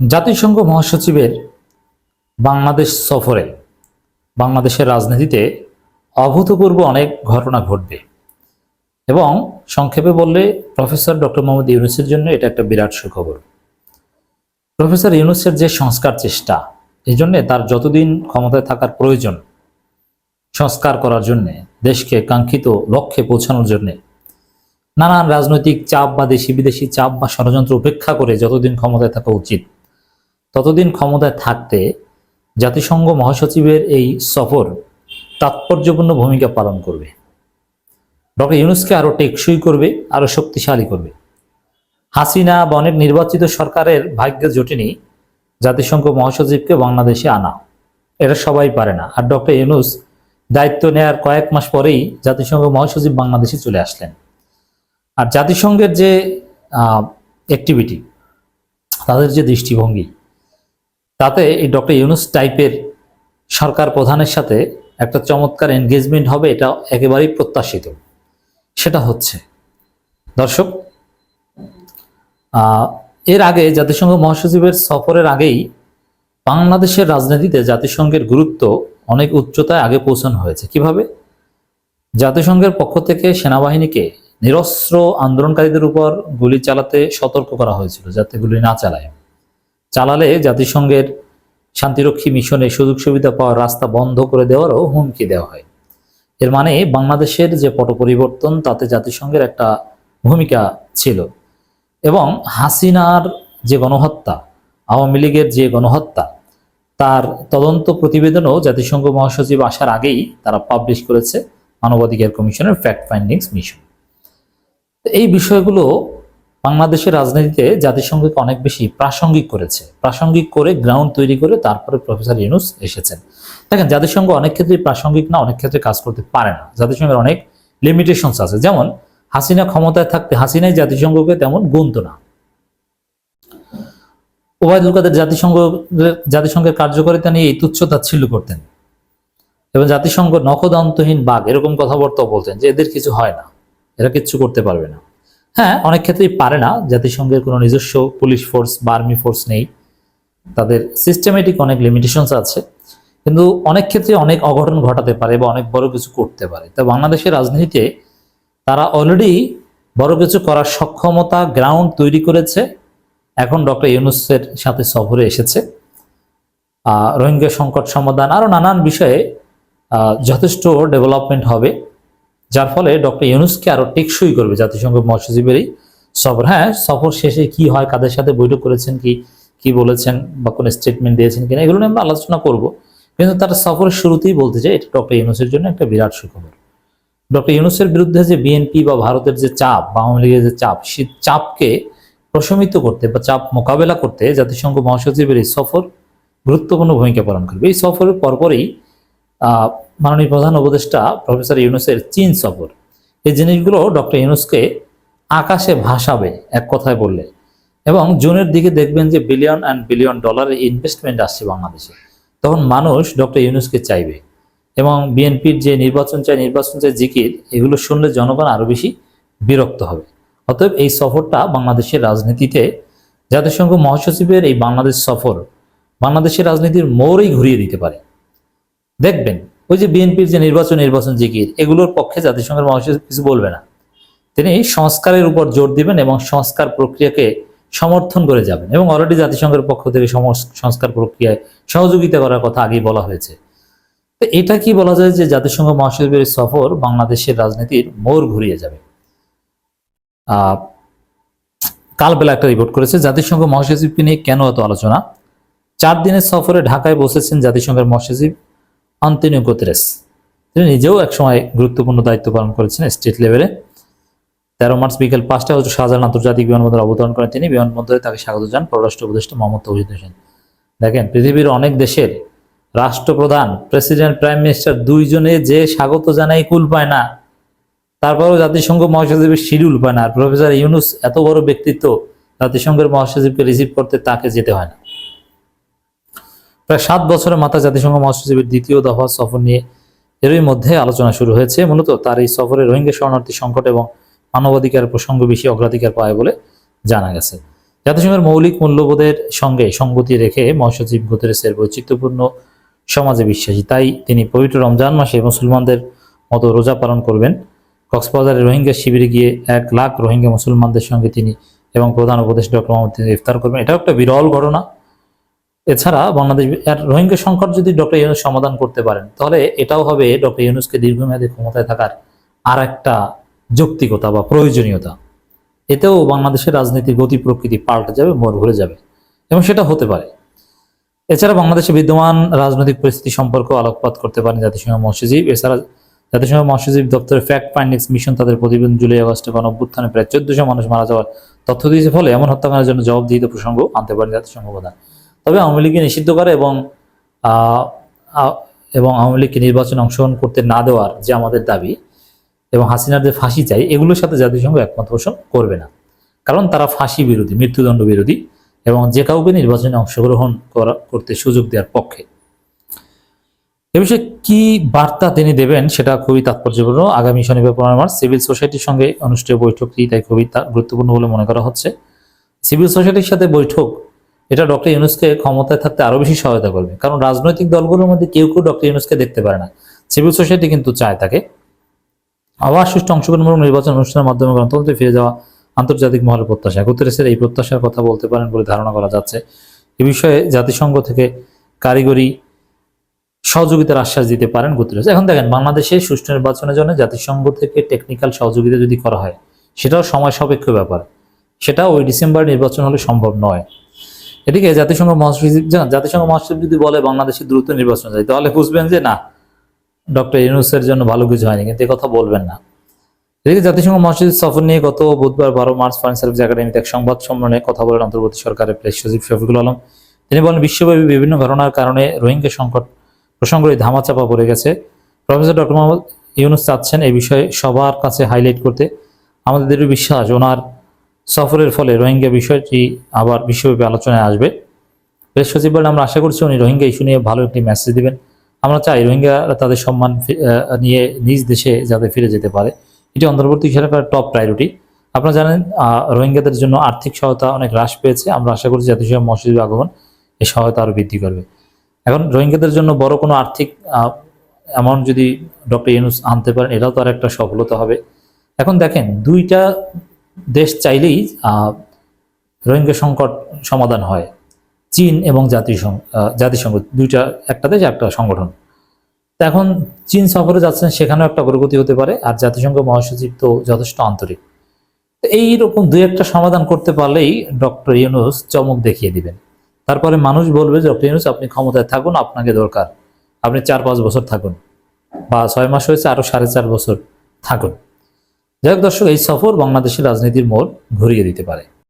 জাতিসংঘ মহাসচিবের বাংলাদেশ সফরে বাংলাদেশের রাজনীতিতে অভূতপূর্ব অনেক ঘটনা ঘটবে এবং সংক্ষেপে বললে প্রফেসর ডক্টর মোহাম্মদ ইউনূসের জন্য এটা একটা বিরাট সুখবর। প্রফেসর ইউনূসের যে সংস্কার চেষ্টা, এই জন্যে তার যতদিন ক্ষমতায় থাকার প্রয়োজন সংস্কার করার জন্যে, দেশকে কাঙ্ক্ষিত লক্ষ্যে পৌঁছানোর জন্যে নানান রাজনৈতিক চাপ বা দেশি বিদেশি চাপ বা ষড়যন্ত্র উপেক্ষা করে যতদিন ক্ষমতায় থাকা উচিত, ততদিন ক্ষমতায় থাকতে জাতিসংঘ মহাসচিবের এই সফর তাৎপর্যপূর্ণ ভূমিকা পালন করবে। ডক্টর ইউনূসকে আরো টেকসই করবে, আরো শক্তিশালী করবে। হাসিনা বা অনেক নির্বাচিত সরকারের ভাগ্যে জোটেনি জাতিসংঘ মহাসচিবকে বাংলাদেশে আনা, এটা সবাই পারে না। আর ডক্টর ইউনূস দায়িত্ব নেয়ার কয়েক মাস পরেই জাতিসংঘ মহাসচিব বাংলাদেশে চলে আসলেন। আর জাতিসংঘের যে অ্যাক্টিভিটি, তাদের যে দৃষ্টিভঙ্গি, তাতে এই ডক্টর ইউনূস টাইপের সরকার প্রধানের সাথে একটা চমৎকার এনগেজমেন্ট হবে, এটা একেবারেই প্রত্যাশিত। সেটা হচ্ছে, দর্শক, এর আগে জাতিসংঘ মহাসচিবের সফরের আগেই বাংলাদেশের রাজনীতিতে জাতিসংঘের গুরুত্ব অনেক উচ্চতায় আগে পৌঁছানো হয়েছে। কিভাবে? জাতিসংঘের পক্ষ থেকে সেনাবাহিনীকে নিরস্ত্র আন্দোলনকারীদের উপর গুলি চালাতে সতর্ক করা হয়েছিল, যাতে গুলি না চালালে জাতিসংঘের শান্তিরক্ষী মিশনে সুযোগ সুবিধা পাওয়ার রাস্তা বন্ধ করে দেওয়ারও হুমকি দেওয়া হয়। এর মানে বাংলাদেশের যে পট পরিবর্তন, তাতে জাতিসংঘের একটা ভূমিকা ছিল। এবং হাসিনার যে গণহত্যা, আওয়ামী লীগের যে গণহত্যা, তার তদন্ত প্রতিবেদনও জাতিসংঘ মহাসচিব আসার আগেই তারা পাবলিশ করেছে মানবাধিকার কমিশনের ফ্যাক্ট ফাইন্ডিংস মিশন। এই বিষয়গুলো বাংলাদেশের রাজনীতিতে জাতিসংঘকে অনেক বেশি প্রাসঙ্গিক করেছে। প্রাসঙ্গিক করে গ্রাউন্ড তৈরি করে তারপরে প্রফেসর ইউনূস এসেছেন। দেখেন, জাতিসংঘ অনেক ক্ষেত্রে প্রাসঙ্গিক না, অনেক ক্ষেত্রে কাজ করতে পারে না। জাতিসংঘের অনেক লিমিটেশনস আছে। যেমন হাসিনা ক্ষমতায় থাকতে হাসিনাই জাতিসংঘকে তেমন গুনতো না। ওবায়দুল কাদের জাতিসংঘের কার্যকারিতা নিয়ে এই তুচ্ছ-তাচ্ছিল্য করতেন এবং জাতিসংঘ নখদন্তহীন বাঘ এরকম কথাবার্তাও বলতেন যে এদের কিছু হয় না, এরা কিচ্ছু করতে পারবে না। হ্যাঁ, অনেক ক্ষেত্রেই পারে না। জাতিসংঘের কোনো নিজস্ব পুলিশ ফোর্স বা আর্মি ফোর্স নেই, তাদের সিস্টেমেটিক অনেক লিমিটেশনস আছে, কিন্তু অনেক ক্ষেত্রে অনেক অঘটন ঘটাতে পারে বা অনেক বড় কিছু করতে পারে। তা বাংলাদেশের রাজনীতিতে তারা অলরেডি বড় কিছু করার সক্ষমতা গ্রাউন্ড তৈরি করেছে। এখন ডক্টর ইউনূসের সাথে সফরে এসেছে। রোহিঙ্গা সংকট সমাধান, আরো নানান বিষয়ে যথেষ্ট ডেভেলপমেন্ট হবে, যার ফলে ডক্টর ইউনূসকে আরো টেকসই করবে জাতিসংঘ মহাসচিবের এই সফর। হ্যাঁ, সফর শেষে কি হয়, কাদের সাথে বৈঠক করেছেন, কি বলেছেন বা কোন স্টেটমেন্ট দিয়েছেন কিনা, এগুলো নিয়ে আমরা আলোচনা করব। কিন্তু তার সফরের শুরুতেই বলতে চাই, এটা ডক্টর ইউনূসের জন্য একটা বিরাট সুখবর। ডক্টর ইউনূসের বিরুদ্ধে যে বিএনপি বা ভারতের যে চাপ বা আওয়ামী লীগের যে চাপ, সেই চাপকে প্রশমিত করতে বা চাপ মোকাবেলা করতে জাতিসংঘ মহাসচিবের এই সফর গুরুত্বপূর্ণ ভূমিকা পালন করবে। এই সফরের পরপরই মাননীয় প্রধান উপদেষ্টা প্রফেসর ইউনূসের চীন সফর, এই জিনিসগুলো ডক্টর ইউনূসকে আকাশে ভাসাবে এক কথায় বললে। এবং জুনের দিকে দেখবেন যে বিলিয়ন অ্যান্ড বিলিয়ন ডলারের ইনভেস্টমেন্ট আসছে বাংলাদেশে, তখন মানুষ ডক্টর ইউনূসকে চাইবে। এবং বিএনপির যে নির্বাচন চাই জিকির, এগুলো শুনলে জনগণ আরো বেশি বিরক্ত হবে। অতএব এই সফরটা বাংলাদেশের রাজনীতিতে জাতিসংঘ মহাসচিবের এই বাংলাদেশ সফর বাংলাদেশের রাজনীতির মোড়ই ঘুরিয়ে দিতে পারে। দেখবেন ওই যে বিএনপির যে নির্বাচন জিকির, এগুলোর পক্ষে জাতিসংঘের মহাসচিব কিছু বলবে না। তিনি সংস্কারের উপর জোর দিবেন এবং সংস্কার প্রক্রিয়াকে সমর্থন করে যাবেন। এবং অলরেডি জাতিসংঘের পক্ষ থেকে সংস্কার প্রক্রিয়ায় সহযোগিতা করার কথা আগেই বলা হয়েছে। তো এটা কি বলা যায় যে জাতিসংঘ মহাসচিবের সফর বাংলাদেশের রাজনীতির মোড় ঘুরিয়ে যাবে। কালবেলা একটা রিপোর্ট করেছে জাতিসংঘ মহাসচিবকে নিয়ে কেন এত আলোচনা। 4 দিনের সফরে ঢাকায় বসেছেন জাতিসংঘের মহাসচিব আন্তোনিও গুতেরেস। তিনি নিজেও একসময় গুরুত্বপূর্ণ দায়িত্ব পালন করেছেন স্টেট লেভেলে। 13 মার্চ বিকেল 5টায় শাহজালাল আন্তর্জাতিক বিমানবন্দরে অবতরণ করেন তিনি। বিমানবন্দরে তাকে স্বাগত জানান পররাষ্ট্র উপদেষ্টা মোহাম্মদ তৌহিদ হোসেন। দেখেন, পৃথিবীর অনেক দেশের রাষ্ট্রপ্রধান, প্রেসিডেন্ট, প্রাইম মিনিস্টার দুইজনে যে স্বাগত জানাই কুল পায় না, তারপরেও জাতিসংঘ মহাসচিবের শিডিউল পায় না। আর প্রফেসর ইউনূস এত বড় ব্যক্তিত্ব, জাতিসংঘের মহাসচিবকে রিসিভ করতে তাকে যেতে হয় না। প্রায় 7 বছরের মাথায় জাতিসংঘ মহাসচিবের দ্বিতীয় দফা সফর নিয়ে এরই মধ্যে আলোচনা শুরু হয়েছে। মূলত তার এই সফরে রোহিঙ্গা শরণার্থী সংকট এবং মানবাধিকার প্রসঙ্গ বেশি অগ্রাধিকার পায় বলে জানা গেছে। জাতিসংঘের মৌলিক মূল্যবোধের সঙ্গে সঙ্গতি রেখে মহাসচিব গুতেরেসের বৈচিত্র্যপূর্ণ সমাজে বিশ্বাসী, তাই তিনি পবিত্র রমজান মাসে মুসলমানদের মতো রোজা পালন করবেন। কক্সবাজারে রোহিঙ্গা শিবিরে গিয়ে 1 লাখ রোহিঙ্গা মুসলমানদের সঙ্গে তিনি এবং প্রধান উপদেষ্টা ডক্টর মোহাম্মদ ইফতার করবেন। এটাও একটা বিরল ঘটনা। এছাড়া বাংলাদেশ রোহিঙ্গা সংকট যদি ডক্টর ইউনূস সমাধান করতে পারেন, তাহলে এটাও হবে ডক্টর ইউনূসকে দীর্ঘমেয়াদী ক্ষমতায় থাকার আর একটা যৌক্তিকতা বা প্রয়োজনীয়তা। এতেও বাংলাদেশের রাজনীতির গতি প্রকৃতি পাল্টে যাবে, মোড় ঘুরে যাবে, এবং সেটা হতে পারে। এছাড়া বাংলাদেশে বিদ্যমান রাজনৈতিক পরিস্থিতি সম্পর্কে আলোকপাত করতে পারেন জাতিসংঘ মহাসচিব। এছাড়া জাতিসংঘ মহাসচিব দপ্তরের ফ্যাক্ট ফাইন্ডিংস মিশন তাদের প্রতিবেদন জুলাই আগস্টে গণঅভ্যুত্থানে প্রায় 1400 মানুষ মারা যাওয়ার তথ্য দিয়েছে, ফলে এমন হত্যাকাণ্ডের জন্য জবাবদিহিত প্রসঙ্গ আনতে পারেন জাতিসংঘ প্রধান। তবে আওয়ামী লীগকে নিষিদ্ধ করে এবং আওয়ামী লীগকে নির্বাচনে অংশগ্রহণ করতে না দেওয়ার যে আমাদের দাবি এবং হাসিনার যে ফাঁসি চাই, এগুলোর সাথে জাতিসংঘ একমত পোষণ করবে না, কারণ তারা ফাঁসি বিরোধী, মৃত্যুদণ্ড বিরোধী এবং যে কাউকে নির্বাচনে অংশগ্রহণ করতে সুযোগ দেওয়ার পক্ষে। এ বিষয়ে কি বার্তা তিনি দেবেন সেটা খুবই তাৎপর্যপূর্ণ। আগামী শনিবার 15 মার্চ সিভিল সোসাইটির সঙ্গে অনুষ্ঠেয় বৈঠকটি তাই খুবই গুরুত্বপূর্ণ বলে মনে করা হচ্ছে। সিভিল সোসাইটির সাথে বৈঠক, এটা ডক্টর ইউনূসকে ক্ষমতায় থাকতে আরো বেশি সহায়তা করবে, কারণ রাজনৈতিক দলগুলোর মধ্যে কেউ ডক্টর ইউনূসকে দেখতে পারে না। সিভিল সোসাইটি কিন্তু চায় তাকে আবার সুষ্ঠু অংশগ্রহণমূলক নির্বাচন অনুষ্ঠানের মাধ্যমে গণতন্ত্রে ফিরে যাওয়া আন্তর্জাতিক মহলের প্রত্যাশা। গুতেরেসের এই প্রত্যাশার কথা বলতে পারেন বলে ধারণা করা যাচ্ছে। এ বিষয়ে জাতিসংঘ থেকে কারিগরি সহযোগিতার আশ্বাস দিতে পারেন গুতেরেস। এখন দেখেন, বাংলাদেশে সুষ্ঠু নির্বাচনের জন্য জাতিসংঘ থেকে টেকনিক্যাল সহযোগিতা যদি করা হয়, সেটাও সময় সাপেক্ষ ব্যাপার, সেটা ওই ডিসেম্বর নির্বাচন হলে সম্ভব নয়। এদিকে জাতিসংঘ মহাসচিব যদি বলে বাংলাদেশে দ্রুত নির্বাচন চাই, তাহলে বুঝবেন যে না, ডক্টর ইউনূসের জন্য ভালো কিছু হয়নি, কিন্তু কথা বলবেন না। এদিকে জাতিসংঘ মহাসচিব সফর নিয়ে গত বুধবার 12 মার্চ ফরেন সার্ভিস একাডেমিতে এক সংবাদ সম্মেলনে কথা বলেন অন্তর্বর্তী সরকারের প্রেস সচিব শফিকুল আলম। তিনি বলেন, বিশ্বব্যাপী বিভিন্ন ঘটনার কারণে রোহিঙ্গা সংকট প্রসঙ্গটি ধামাচাপা পড়ে গেছে। প্রফেসর ডক্টর মোহাম্মদ ইউনূস চাচ্ছেন এই বিষয়ে সবার কাছে হাইলাইট করতে। আমাদের দৃঢ় বিশ্বাস, ওনার সফরের ফলে রোহিঙ্গা বিষয়টি আবার বিশ্বব্যাপী আলোচনায় আসবে। প্রেস সচিব বলেন, আমরা আশা করছি উনি রোহিঙ্গা ইস্যু নিয়ে ভালো একটি মেসেজ দিবেন। আমরা চাই রোহিঙ্গারা তাদের সম্মান নিয়ে নিজ দেশে যাতে ফিরে যেতে পারে, এটি অন্তর্বর্তী সরকারের টপ প্রায়োরিটি। আপনারা জানেন, রোহিঙ্গাদের জন্য আর্থিক সহায়তা অনেক হ্রাস পেয়েছে। আমরা আশা করছি জাতিসংঘ মহাসচিবের আগমন এই সহায়তা আরও বৃদ্ধি করবে। এখন রোহিঙ্গাদের জন্য বড় কোনো আর্থিক অ্যামাউন্ট যদি ডক্টর ইউনূস আনতে পারেন, এটাও তো আর একটা সফলতা হবে। এখন দেখেন, দুইটা দেশ চাইলেই রোহিঙ্গা সংকট সমাধান হয়, চীন এবং জাতিসংঘ দুইটা, একটা দেশ একটা সংগঠন। এখন চীন সফরে যাচ্ছেন, সেখানেও একটা অগ্রগতি হতে পারে, আর জাতিসংঘ মহাসচিব তো যথেষ্ট আন্তরিক। এইরকম দুই একটা সমাধান করতে পারলেই ডক্টর ইউনূস চমক দেখিয়ে দিবেন। তারপরে মানুষ বলবে, ডক্টর ইউনূস আপনি ক্ষমতায় থাকুন, আপনাকে দরকার, আপনি 4-5 বছর থাকুন, বা 6 মাস হয়েছে, আরো 4.5 বছর থাকুন। যাই হোক দর্শক, এই সফর বাংলাদেশের রাজনীতির মোড় ঘুরিয়ে দিতে পারে।